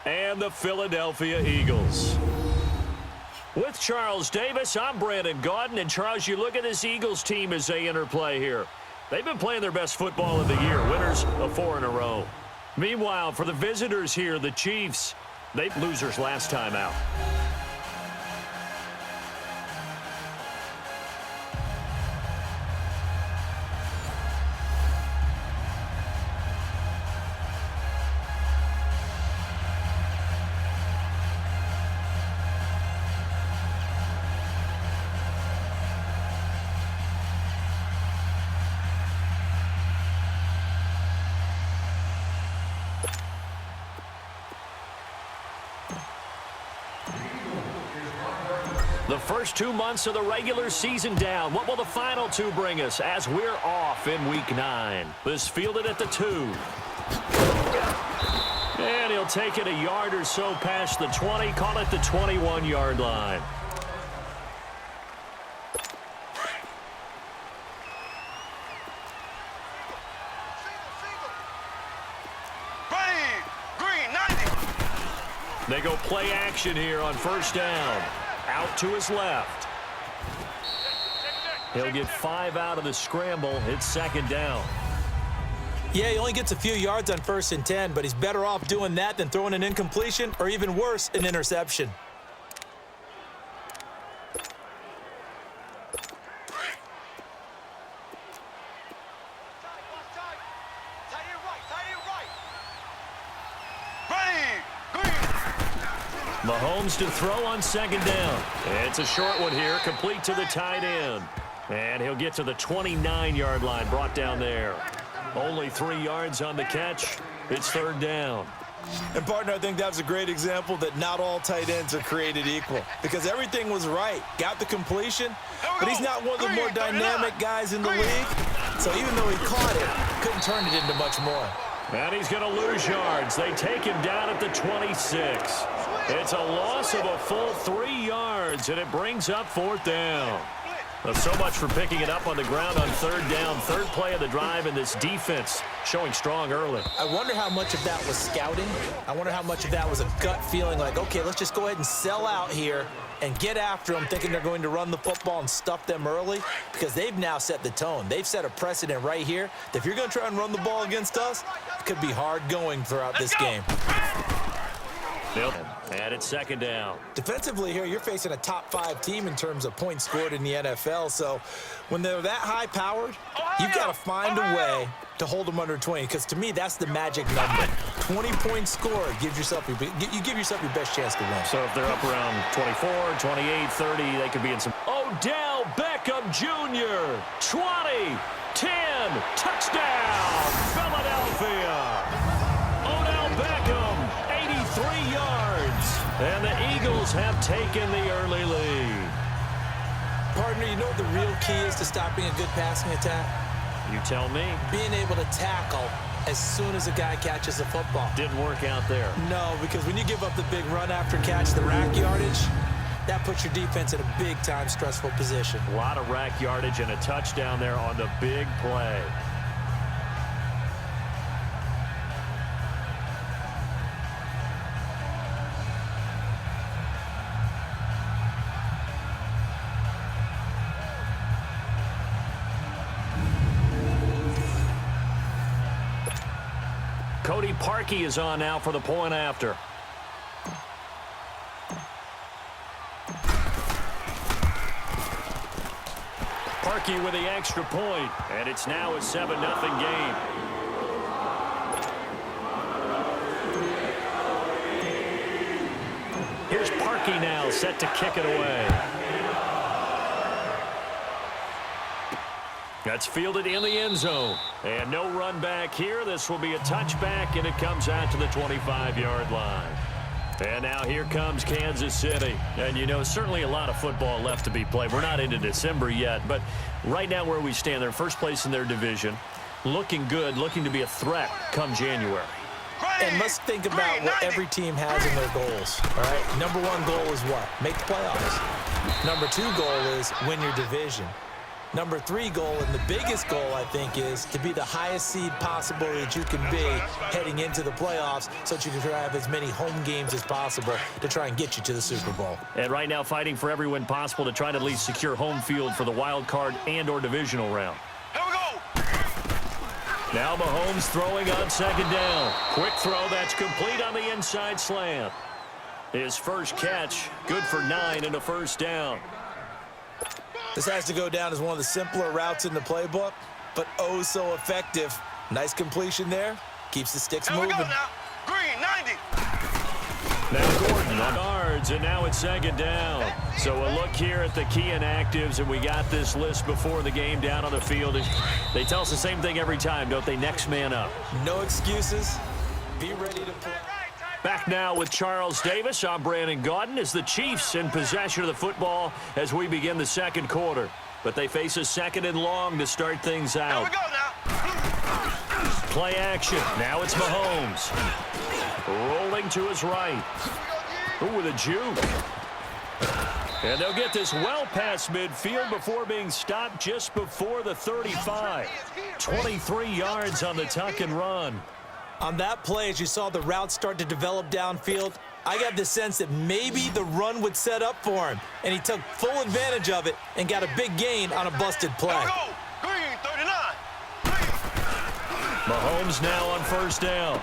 And the Philadelphia Eagles. With Charles Davis, I'm Brandon Gaudin. And Charles, you look at this Eagles team as they interplay here. They've been playing their best football of the year, winners of 4 in a row. Meanwhile, for the visitors here, the Chiefs, they losers last time out. The first 2 months of the regular season down. What will the final 2 bring us as we're off in Week 9? This fielded at the 2. And he'll take it a yard or so past the 20. Call it the 21-yard line. They go play action here on first down. Out to his left. He'll get 5 out of the scramble. It's second down. Yeah, he only gets a few yards on 1st and 10, but he's better off doing that than throwing an incompletion or even worse, an interception. Mahomes to throw on second down. It's a short one here, complete to the tight end. And he'll get to the 29-yard line, brought down there. Only 3 yards on the catch. It's third down. And, partner, I think that was a great example that not all tight ends are created equal because everything was right. Got the completion, but he's not one of the more dynamic guys in the league. So even though he caught it, couldn't turn it into much more. And he's going to lose yards. They take him down at the 26. It's a loss of a full 3 yards, and it brings up fourth down. Well, so much for picking it up on the ground on third down. Third play of the drive, and this defense showing strong early. I wonder how much of that was scouting. I wonder how much of that was a gut feeling like, okay, let's just go ahead and sell out here and get after them, thinking they're going to run the football and stuff them early, because they've now set the tone. They've set a precedent right here that if you're going to try and run the ball against us, it could be hard going throughout this game. And it's second down. Defensively here, you're facing a top 5 team in terms of points scored in the NFL. So when they're that high-powered, you've got to find a way to hold them under 20. Because to me, that's the magic number. 20 points scored gives yourself you give yourself your best chance to win. So if they're up around 24, 28, 30, they could be in some. Odell Beckham Jr. 20, 10, touchdown, Philadelphia. Odell Beckham, 83 yards. And the Eagles have taken the early lead. Partner, you know what the real key is to stopping a good passing attack? You tell me. Being able to tackle as soon as a guy catches the football. Didn't work out there. No, because when you give up the big run after catch, the rack yardage, that puts your defense in a big-time stressful position. A lot of rack yardage and a touchdown there on the big play. Cody Parkey is on now for the point after. Parkey with the extra point, and it's now a 7-0 game. Here's Parkey now, set to kick it away. That's fielded in the end zone. And no run back here. This will be a touchback, and it comes out to the 25-yard line. And now here comes Kansas City. And, you know, certainly a lot of football left to be played. We're not into December yet, but right now where we stand, they're first place in their division. Looking good, looking to be a threat come January. And let's think about what every team has in their goals, all right? Number 1 goal is what? Make the playoffs. Number 2 goal is win your division. Number 3 goal, and the biggest goal, I think, is to be the highest seed possible that you can be heading into the playoffs so that you can have as many home games as possible to try and get you to the Super Bowl. And right now fighting for every win possible to try to at least secure home field for the wild card and or divisional round. Here we go. Now Mahomes throwing on second down. Quick throw, that's complete on the inside slant. His first catch, good for 9 and a first down. This has to go down as one of the simpler routes in the playbook, but oh so effective. Nice completion there. Keeps the sticks Here we moving. go now. Green, 90. Now Gordon on guards, and now it's second down. So a look here at the key inactives, and we got this list before the game down on the field. They tell us the same thing every time, don't they? Next man up. No excuses. Be ready to play. Back now with Charles Davis. I'm Brandon Gaudin as the Chiefs in possession of the football as we begin the second quarter. But they face a second and long to start things Here out. we go now. Play action. Now it's Mahomes. Rolling to his right. Ooh, with a juke. And they'll get this well past midfield before being stopped just before the 35. 23 yards on the tuck and run. On that play, as you saw the route start to develop downfield, I got the sense that maybe the run would set up for him, and he took full advantage of it and got a big gain on a busted play. Here we go. Green, 39. Mahomes now on first down.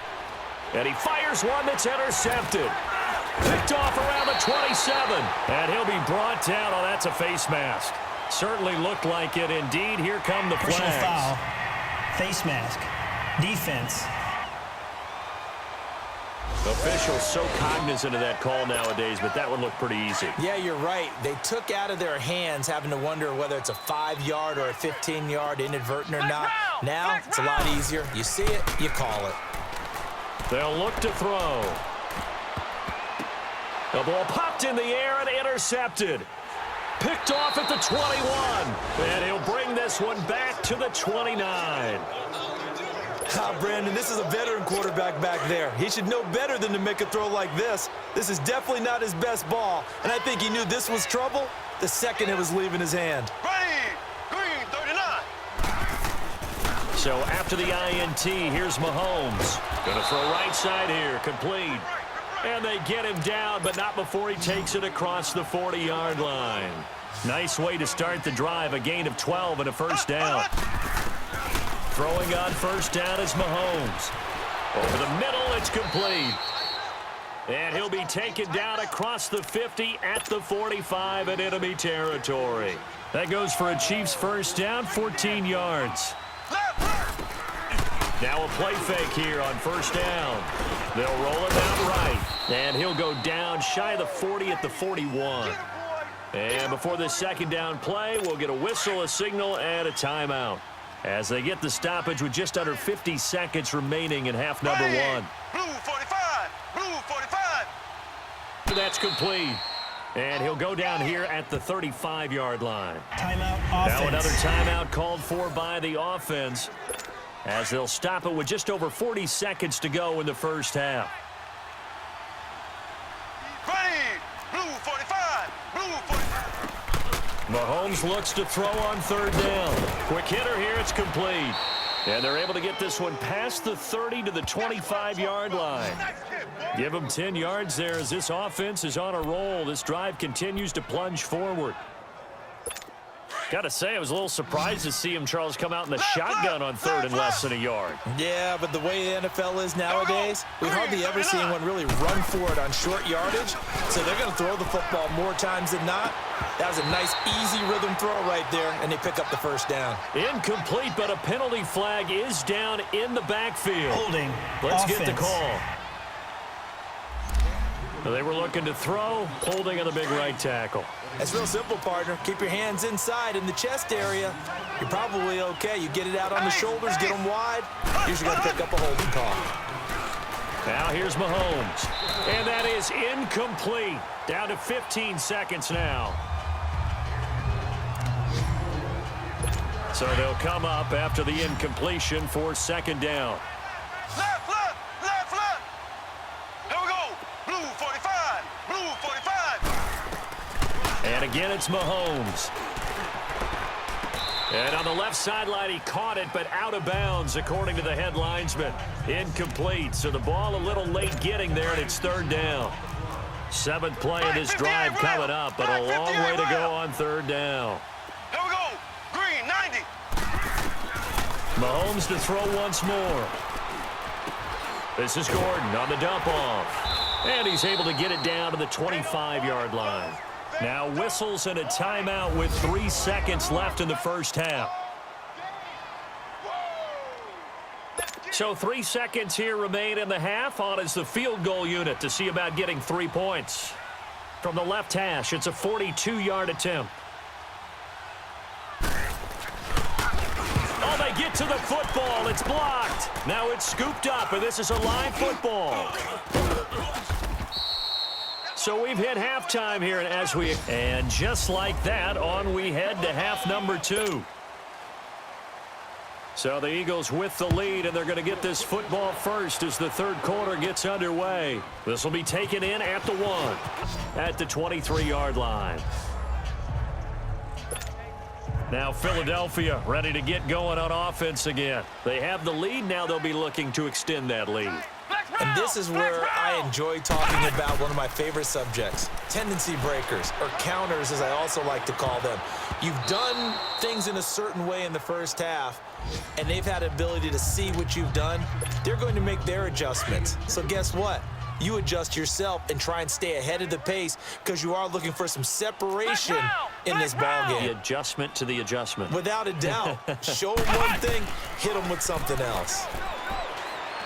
And he fires one that's intercepted. Picked off around the 27. And he'll be brought down. Oh, that's a face mask. Certainly looked like it. Indeed, here come the Personal flags. foul, face mask, defense. Officials so cognizant of that call nowadays, but that one looked pretty easy. Yeah, you're right. They took out of their hands having to wonder whether it's a 5-yard or a 15-yard inadvertent or not. Now, it's a lot easier. You see it, you call it. They'll look to throw. The ball popped in the air and intercepted. Picked off at the 21. And he'll bring this one back to the 29. Brandon, this is a veteran quarterback back there. He should know better than to make a throw like this. This is definitely not his best ball, and I think he knew this was trouble the second it was leaving his hand. Ready. Green, 39. So after the INT, here's Mahomes. Going to throw right side here, complete. And they get him down, but not before he takes it across the 40-yard line. Nice way to start the drive, a gain of 12 and a first down. Throwing on first down is Mahomes. Over the middle, it's complete. And he'll be taken down across the 50 at the 45 in enemy territory. That goes for a Chiefs first down, 14 yards. Now a play fake here on first down. They'll roll him out right. And he'll go down shy of the 40 at the 41. And before this second down play, we'll get a whistle, a signal, and a timeout, as they get the stoppage with just under 50 seconds remaining in half number one. Blue 45. Blue 45. That's complete. And he'll go down here at the 35-yard line. Timeout offense. Now another timeout called for by the offense, as they'll stop it with just over 40 seconds to go in the first half. Ready. Blue 45. Blue 45. Mahomes looks to throw on third down. Quick hitter here, it's complete. And they're able to get this one past the 30 to the 25-yard line. Give them 10 yards there as this offense is on a roll. This drive continues to plunge forward. Got to say, I was a little surprised to see him, Charles, come out in the shotgun on third and less than a yard. Yeah, but the way the NFL is nowadays, we hardly ever see anyone really run for it on short yardage. So they're going to throw the football more times than not. That was a nice, easy rhythm throw right there, and they pick up the first down. Incomplete, but a penalty flag is down in the backfield. Holding. Let's offense. get the call. They were looking to throw, holding on the big right tackle. It's real simple, partner. Keep your hands inside in the chest area. You're probably okay. You get it out on the shoulders, get them wide. Usually got to pick up a holding call. Now here's Mahomes. And that is incomplete. Down to 15 seconds now. So they'll come up after the incompletion for second down. Left, left, left, left. Here we go. Blue 45. Blue 45. And again, it's Mahomes. And on the left sideline, he caught it, but out of bounds, according to the head linesman. Incomplete, so the ball a little late getting there, and it's third down. Seventh play of this drive coming up, but a long way to go on third down. Here we go. Green, 90. Mahomes to throw once more. This is Gordon on the dump-off. And he's able to get it down to the 25-yard line. Now whistles and a timeout with 3 seconds left in the first half. So 3 seconds here remain in the half. On is the field goal unit to see about getting 3 points. From the left hash, it's a 42-yard attempt. Oh, they get to the football. It's blocked. Now it's scooped up, and this is a live football. So we've hit halftime here, and just like that, on we head to half number 2. So the Eagles with the lead, and they're going to get this football first as the third quarter gets underway. This will be taken in at the 1, at the 23-yard line. Now Philadelphia ready to get going on offense again. They have the lead. Now they'll be looking to extend that lead. And this is where I enjoy talking about one of my favorite subjects, tendency breakers, or counters as I also like to call them. You've done things in a certain way in the first half, and they've had the ability to see what you've done. They're going to make their adjustments. So guess what? You adjust yourself and try and stay ahead of the pace because you are looking for some separation in this ballgame. The adjustment to the adjustment. Without a doubt. Show them one thing, hit them with something else.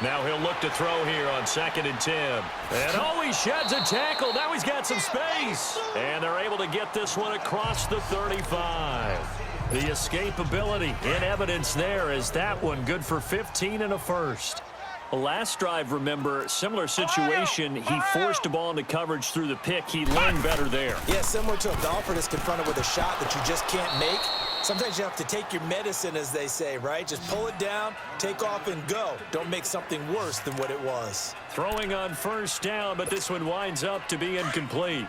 Now he'll look to throw here on 2nd and 10. And oh, he sheds a tackle. Now he's got some space. And they're able to get this one across the 35. The escapability in evidence there as that one good for 15 and a first. The last drive, remember, similar situation. He forced the ball into coverage through the pick. He learned better there. Yeah, similar to a golfer that's confronted with a shot that you just can't make. Sometimes you have to take your medicine, as they say, right? Just pull it down, take off, and go. Don't make something worse than what it was. Throwing on first down, but this one winds up to be incomplete.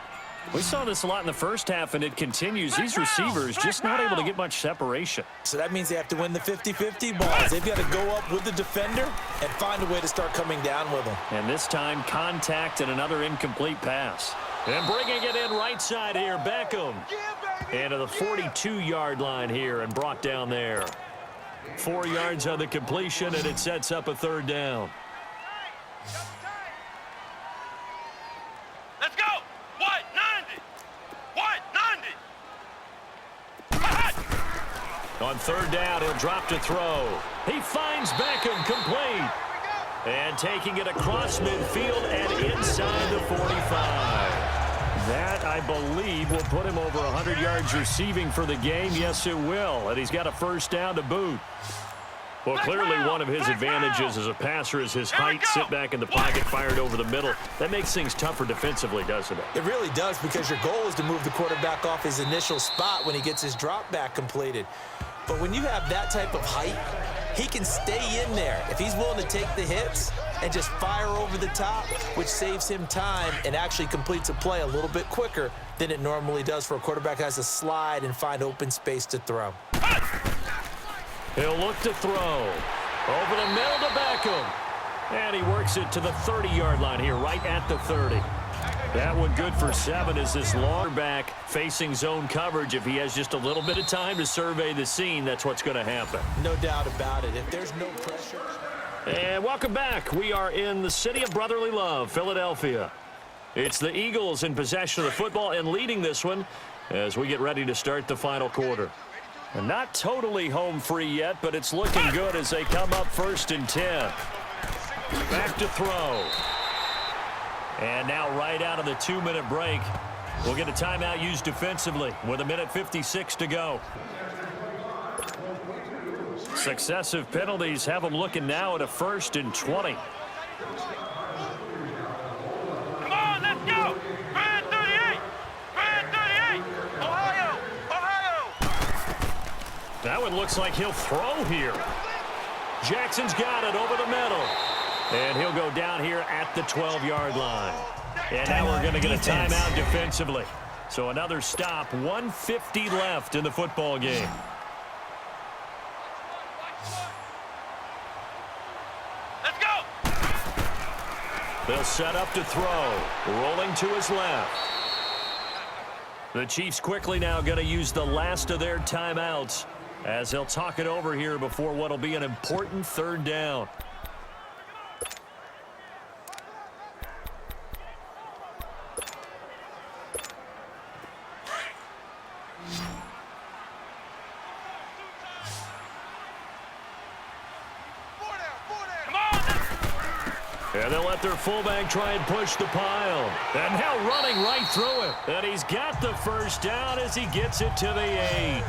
We saw this a lot in the first half, and it continues. These receivers just not able to get much separation. So that means they have to win the 50-50 balls. They've got to go up with the defender and find a way to start coming down with them. And this time, contact and another incomplete pass. And bringing it in right side here, Beckham. And to the 42-yard line here and brought down there. 4 yards on the completion, and it sets up a third down. Let's go. White, 90. White, 90. On third down, he'll drop to throw. He finds Beckham complete. And taking it across midfield and inside the 45. That, I believe, will put him over 100 yards receiving for the game. Yes, it will. And he's got a first down to boot. Well, clearly one of his advantages as a passer is his height. Sit back in the pocket, fired over the middle. That makes things tougher defensively, doesn't it? It really does, because your goal is to move the quarterback off his initial spot when he gets his drop back completed. But when you have that type of height, he can stay in there if he's willing to take the hits and just fire over the top, which saves him time and actually completes a play a little bit quicker than it normally does for a quarterback who has to slide and find open space to throw. He'll look to throw. Over the middle to Beckham. And he works it to the 30-yard line here, right at the 30. That one good for 7 as this long back facing zone coverage. If he has just a little bit of time to survey the scene, that's what's going to happen. No doubt about it. If there's no pressure. And welcome back. We are in the city of brotherly love, Philadelphia. It's the Eagles in possession of the football and leading this one as we get ready to start the final quarter. And not totally home free yet, but it's looking good as they come up 1st and 10. Back to throw. And now right out of the 2-minute break, we'll get a timeout used defensively with 1:56 to go. Successive penalties have them looking now at a 1st and 20. Come on, let's go. Brand 38. Brand 38. Ohio. Ohio. That one looks like he'll throw here. Jackson's got it over the middle. And he'll go down here at the 12-yard line. And now we're going to get a timeout defensively. So another stop, 1:50 left in the football game. They'll set up to throw. Rolling to his left. The Chiefs quickly now going to use the last of their timeouts as they'll talk it over here before what will be an important third down. And they'll let their fullback try and push the pile. And now running right through it. And he's got the first down as he gets it to the 8.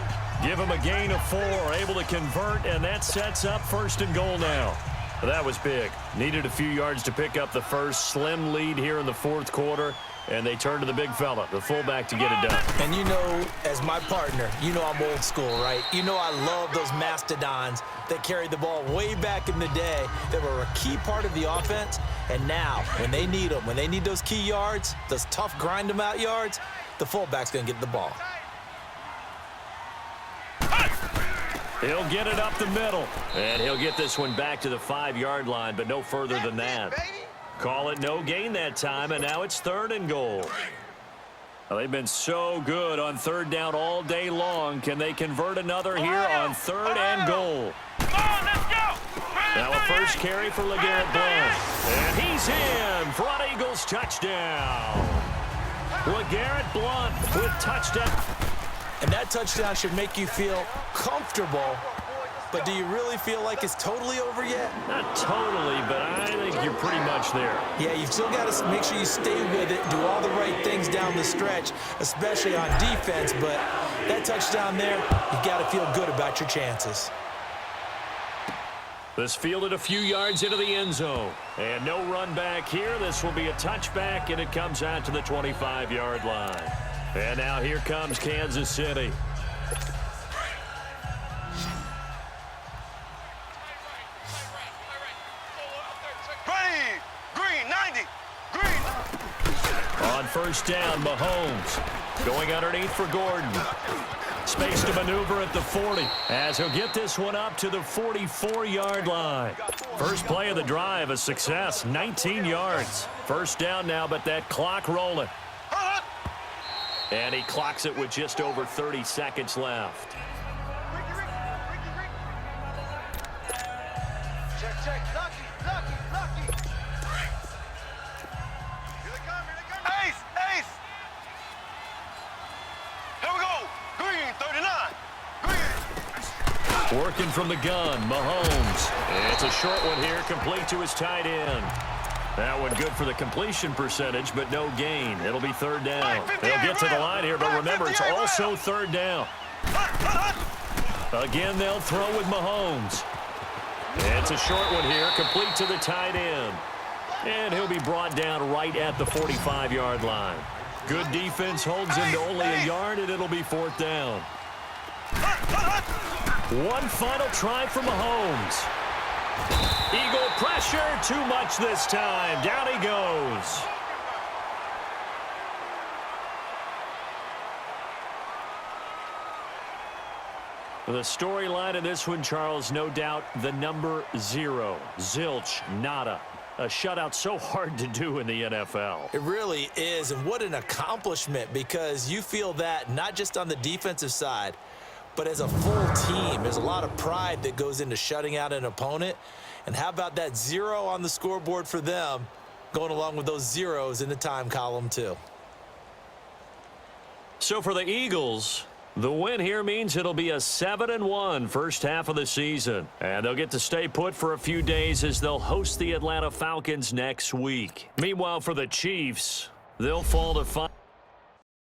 Give him a gain of 4, able to convert, and that sets up 1st and goal now. That was big. Needed a few yards to pick up the first. Slim lead here in the 4th quarter. And they turn to the big fella, the fullback, to get it done. And you know, as my partner, you know I'm old school, right? You know I love those mastodons that carried the ball way back in the day that were a key part of the offense. And now, when they need them, when they need those key yards, those tough grind-them-out yards, the fullback's going to get the ball. He'll get it up the middle. And he'll get this one back to the 5-yard line, but no further than that. Call it no gain that time, and now it's 3rd and goal. Well, they've been so good on 3rd down all day long. Can they convert another here on 3rd and goal? Now a first carry for LeGarrette Blount. And he's in for an Eagles touchdown. LeGarrette Blount with touchdown. And that touchdown should make you feel comfortable. But do you really feel like it's totally over yet? Not totally, but I think you're pretty much there. Yeah, you've still got to make sure you stay with it, do all the right things down the stretch, especially on defense. But that touchdown there, you've got to feel good about your chances. This fielded a few yards into the end zone. And no run back here. This will be a touchback, and it comes out to the 25-yard line. And now here comes Kansas City. On 1st down, Mahomes going underneath for Gordon. Space to maneuver at the 40 as he'll get this one up to the 44-yard line. First play of the drive, a success, 19 yards. 1st down now, but that clock rolling. And he clocks it with just over 30 seconds left. Check. Lucky. Here they come. Ace. Here we go. Green, 39. Working from the gun, Mahomes. It's a short one here, complete to his tight end. That one good for the completion percentage, but no gain. It'll be 3rd down. They'll get to the line here, but remember, it's also 3rd down. Again, they'll throw with Mahomes. It's a short one here, complete to the tight end. And he'll be brought down right at the 45-yard line. Good defense holds him to only a yard, and it'll be 4th down. One final try for Mahomes. Eagle pressure, too much this time. Down he goes. The storyline of this one, Charles, no doubt the number 0. Zilch, nada. A shutout so hard to do in the NFL. It really is, and what an accomplishment, because you feel that not just on the defensive side, but as a full team. There's a lot of pride that goes into shutting out an opponent. And how about that 0 on the scoreboard for them, going along with those zeros in the time column too. So for the Eagles, the win here means it'll be a 7-1 first half of the season. And they'll get to stay put for a few days as they'll host the Atlanta Falcons next week. Meanwhile, for the Chiefs, they'll fall to 5.